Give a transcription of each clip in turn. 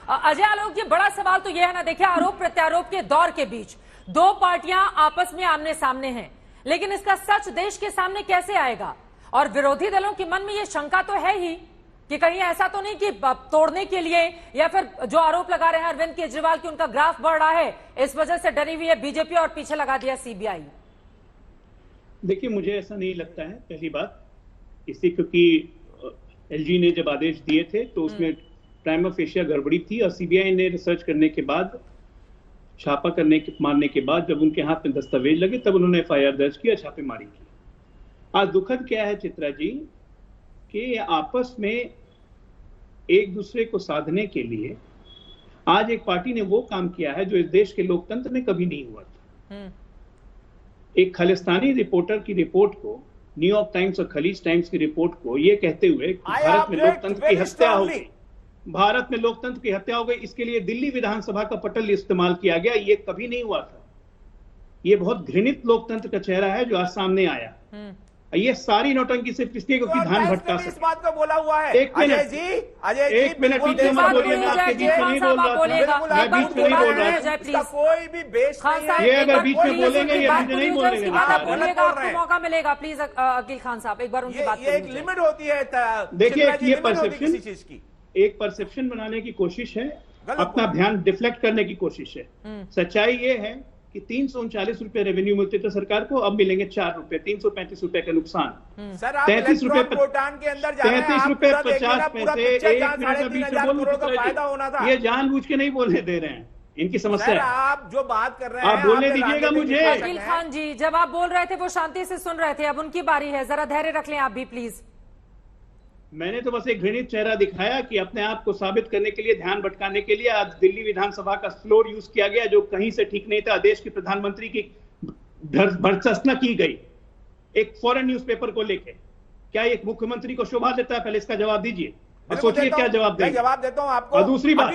अजय आलोक, ये बड़ा सवाल तो यह है ना, देखिए आरोप प्रत्यारोप के दौर के बीच दो पार्टियां आपस में आमने सामने हैं, लेकिन इसका सच देश के सामने कैसे आएगा? और विरोधी दलों के मन में ये शंका तो है ही कि कहीं ऐसा तो नहीं कि तोड़ने के लिए या फिर जो आरोप लगा रहे हैं अरविंद केजरीवाल की उनका ग्राफ बढ़ रहा है, इस वजह से डरी हुई है बीजेपी और पीछे लगा दिया सीबीआई। देखिए, मुझे ऐसा नहीं लगता है। पहली बात इसी, क्योंकि एलजी ने जब आदेश दिए थे तो उसमें प्राइमा फेशिया गड़बड़ी थी और सीबीआई ने रिसर्च करने के बाद, छापा मारने के बाद जब उनके हाथ में दस्तावेज लगे तब उन्होंने एफआईआर दर्ज किया, छापेमारी की। आज दुखद क्या है चित्रा जी कि आपस में एक दूसरे को साधने के लिए आज एक पार्टी ने वो काम किया है जो इस देश के लोकतंत्र में कभी नहीं हुआ था। एक खालिस्तानी रिपोर्टर की रिपोर्ट को, न्यूयॉर्क टाइम्स और खलीज टाइम्स की रिपोर्ट को ये कहते हुए कि भारत में लोकतंत्र की हत्या हो गई, भारत में लोकतंत्र की हत्या हो गई, इसके लिए दिल्ली विधानसभा का पटल इस्तेमाल किया गया, ये कभी नहीं हुआ था। ये बहुत घृणित लोकतंत्र का चेहरा है जो आज सामने आया। ये सारी नौटंकी सिर्फ इसलिए क्योंकि ध्यान भटका सके। इस बात को बोला हुआ है अजय जी, एक मिनट बीच में मत बोलिएगा, आपके बीच में नहीं बोल रहा था, मैं बीच में नहीं बोल रहा था। कोई भी बेस नहीं है। ये अगर बीच में बोलेंगे ये बीच नहीं बोलेंगे, आपको मौका मिलेगा। प्लीज अकील खान साहब, एक बार उनकी बात ये एक लिमिट होती है। देखिए, ये परसेप्शन, एक परसेप्शन बनाने की कोशिश है, अपना ध्यान डिफ्लेक्ट करने की कोशिश है। सच्चाई ये है कि 339 रुपए रेवेन्यू मिलते थे सरकार को, अब मिलेंगे 4 रुपए, 335 रुपए का नुकसान। 33 रुपए 33 रुपए 50 पैसे, 1 मिनट का बीच में बोलूं, ये जानबूझ के नहीं बोलने दे रहे हैं, इनकी समस्या है। आप जो बात कर रहे हैं आप बोलने दीजिएगा मुझे। अकील खान जी, जब आप बोल रहे थे वो शांति से सुन रहे थे, अब उनकी बारी है, जरा धैर्य रख लें आप भी प्लीज। मैंने तो बस एक घृणित चेहरा दिखाया कि अपने आप को साबित करने के लिए, ध्यान भटकाने के लिए आज दिल्ली विधानसभा का फ्लोर यूज किया गया जो कहीं से ठीक नहीं था। देश के प्रधानमंत्री की भर्त्सना की गई एक फॉरेन न्यूज़पेपर को लेकर। क्या एक मुख्यमंत्री को शोभा देता है? पहले इसका जवाब दीजिए, सोचिए क्या जवाब देंगे। जवाब देता हूं आपको। दूसरी बात,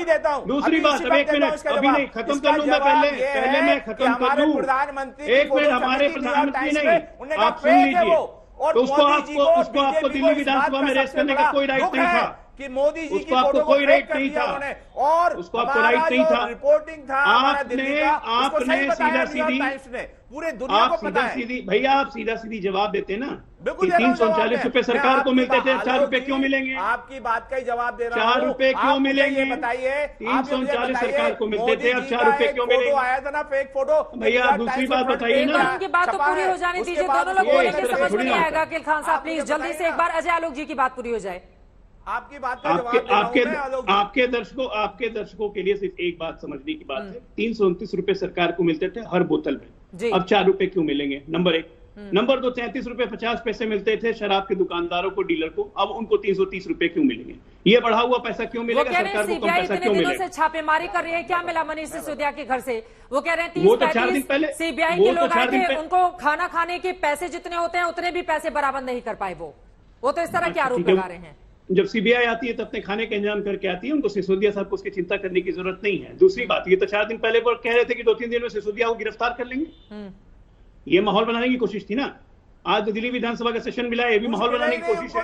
दूसरी बात, अब 1 मिनट, अभी नहीं, खत्म कर लूं मैं, पहले मैं खत्म कर लूं। प्रधानमंत्री, 1 मिनट, हमारे प्रधानमंत्री नहीं, आप सुन लीजिए। तो उसको आपको दिल्ली विधानसभा में रेस करने का कोई राइट नहीं था कि मोदी जी उसको आपको कोई राइट नहीं था, और उसको आपको राइट नहीं था। रिपोर्टिंग था आपने सीधा सीधी, पूरे दुनिया को पता है। भैया आप सीधा सीधी जवाब देते ना कि 339 रुपए सरकार को मिलते थे, 4 रुपए क्यों मिलेंगे? आपकी बात का ही जवाब दे रहा हूं। 4 रुपए क्यों मिलेंगे? बताइए, 339 सरकार को मिलते थे, अब 4 रुपए क्यों मिलेंगे? आया था ना फेक फोटो। भैया दूसरी बात बताइए ना। उनकी बात तो पूरी हो जाने दीजिए, दोनों लोग बोलेंगे, समझ में नहीं आएगा। अकील खान साहब प्लीज जल्दी से एक बार अजय आलोक जी की बात पूरी हो जाए। आपकी बात का जवाब आपके दर्शकों के लिए सिर्फ एक बात समझने की बात है, 329 रुपए सरकार को मिलते थे हर बोतल में, अब 4 रुपए क्यों मिलेंगे? नंबर 1। नंबर 2, 33 रुपए 50 पैसे मिलते थे शराब के दुकानदारों को, डीलर को, अब उनको 330 रुपए क्यों मिलेंगे? ये बढ़ा हुआ पैसा क्यों मिलेगा? सरकार को कम पैसा क्यों मिलेगा? छापेमारी कर रही है, क्या मिला मनीष सिसोदिया के घर से? वो कह रहे हैं वो तो 4 दिन पहले सीबीआई के लोग आए थे, उनको खाना खाने के पैसे जितने होते हैं उतने भी पैसे बराबर नहीं कर पाए। वो तो इस तरह के आरोप लगा रहे हैं। जब सीबीआई आती है तो अपने खाने का इंतजाम करके आती है, उनको सिसोदिया साहब को उसकी चिंता करने की जरूरत नहीं है। दूसरी बात, ये तो 4 दिन पहले वो कह रहे थे कि 2-3 दिन में सिसोदिया को गिरफ्तार कर लेंगे। ये माहौल बनाने की कोशिश थी ना। आज तो दिल्ली विधानसभा का सेशन मिला है, ये भी माहौल बनाने की कोशिश है।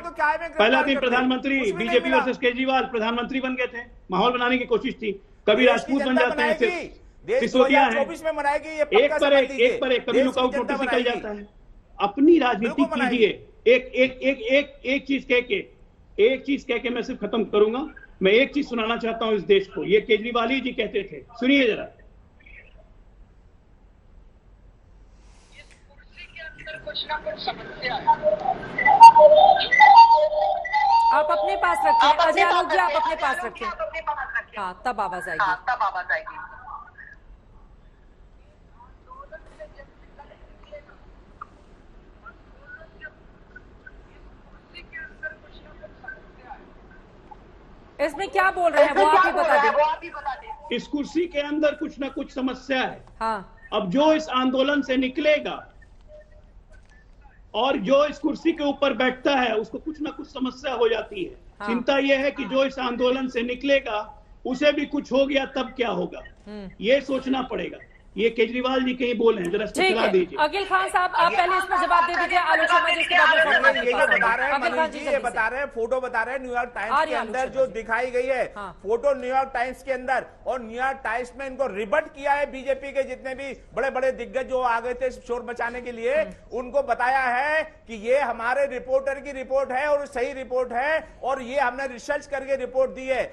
पहला दिन प्रधानमंत्री, बीजेपी वर्सेस केजरीवाल, प्रधानमंत्री बन गए थे, माहौल बनाने की कोशिश थी। कभी राजपूत बन जाते हैं, सिसोदिया है, एक पर एक, कभी लुकआउट नोटिस निकल जाता है। अपनी राजनीति कीजिए। एक चीज कह के मैं सिर्फ खत्म करूंगा। मैं एक चीज सुनाना चाहता हूं इस देश को। ये केजरीवाल जी कहते थे, सुनिए जरा। कुछ ना कुछ समस्या है। आप अपने पास रखिए अजय आलोक जी, आप अपने पास रखिए। हाँ, तब आवाज आएगी। इसमें क्या बोल रहे हैं वो आप ही बता दें। इस कुर्सी के अंदर कुछ ना कुछ समस्या है। हाँ। अब जो इस आंदोलन से निकलेगा और जो इस कुर्सी के ऊपर बैठता है उसको कुछ ना कुछ समस्या हो जाती है। हाँ। चिंता यह है कि जो इस आंदोलन से निकलेगा उसे भी कुछ हो गया तब क्या होगा, ये सोचना पड़ेगा। ये केजरीवाल जी कहीं बोल रहे हैं, जरा ठीक चला है। दीजिए। अखिल खान साहब, आप पहले इस पर जवाब दे दीजिए, आलोक शर्मा जी इसके बाद ये रिपोर्ट बता रहे हैं अखिल खान मनीष जी, जी ये जल्दी बता से। रहे हैं, फोटो बता रहे हैं न्यूयॉर्क आ टाइम्स रही के है अंदर आलोक जो शर्मा दिखाई गई है, हाँ। फोटो न्यूयॉर्क टाइम्स के अंदर, और न्यूयॉर्क टाइम्स में इनको रिबट किया है बीजेपी के जितने भी बड़े बड़े दिग्गज जो आ गए थे शोर मचाने के लिए, उनको बताया है कि ये हमारे रिपोर्टर की रिपोर्ट है और सही रिपोर्ट है, और ये हमने रिसर्च करके रिपोर्ट दी है।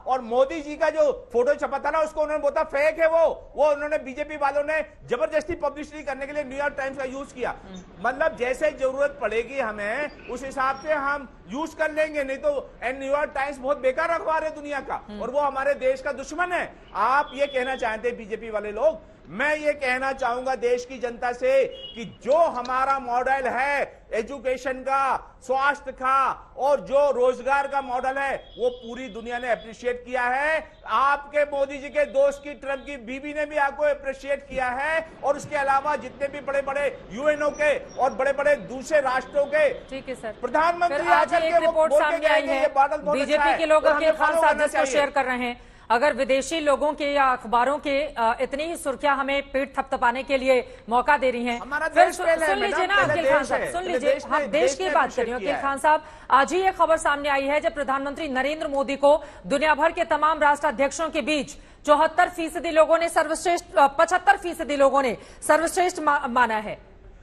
और मोदी जी का जो फोटो छपा था ना, उसको उन्होंने बोला फेक है, वो उन्होंने बीजेपी वालों ने जबरदस्ती पब्लिसिटी करने के लिए न्यूयॉर्क टाइम्स का यूज किया। मतलब जैसे जरूरत पड़ेगी हमें उस हिसाब से हम यूज कर लेंगे, नहीं तो न्यूयॉर्क टाइम्स बहुत बेकार अखबार है दुनिया का, और वो हमारे देश का दुश्मन है। आप ये कहना चाहते हैं बीजेपी वाले लोग, मैं ये कहना चाहूंगा देश की जनता से कि जो हमारा मॉडल है एजुकेशन का, स्वास्थ्य का और जो रोजगार का मॉडल है, वो पूरी दुनिया ने अप्रिशिएट किया है। आपके मोदी जी के दोस्त की ट्रम्प की बीवी ने भी आपको अप्रिशिएट किया है, और उसके अलावा जितने भी बड़े बड़े यूएनओ के और बड़े बड़े दूसरे राष्ट्रों के ठीक है सर। प्रधानमंत्री फिर आज एक रिपोर्ट सामने आई है, बीजेपी के लोग अखिल खान साहब जिसको शेयर कर रहे हैं, अगर विदेशी लोगों के या अखबारों के इतनी ही सुर्खियां हमें पीठ थपथपाने के लिए मौका दे रही हैं, फिर सुन लीजिए ना अखिल खान साहब, सुन लीजिए, हम देश की बात कर रही हूँ अखिल खान साहब। आज ही एक खबर सामने आई है जब प्रधानमंत्री नरेंद्र मोदी को दुनिया भर के तमाम राष्ट्राध्यक्षों के बीच 74% लोगों ने सर्वश्रेष्ठ, 75% लोगों ने सर्वश्रेष्ठ माना है।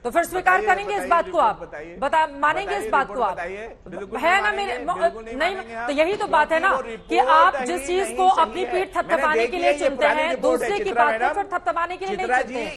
तो फिर स्वीकार करेंगे इस बात को, आप मानेंगे इस बात को, आप है ना मेरे नहीं, तो यही तो बात है ना कि आप जिस चीज को अपनी पीठ थपथपाने के लिए चुनते हैं, दूसरे की बात को फिर थपथपाने के लिए नहीं चुनते हैं।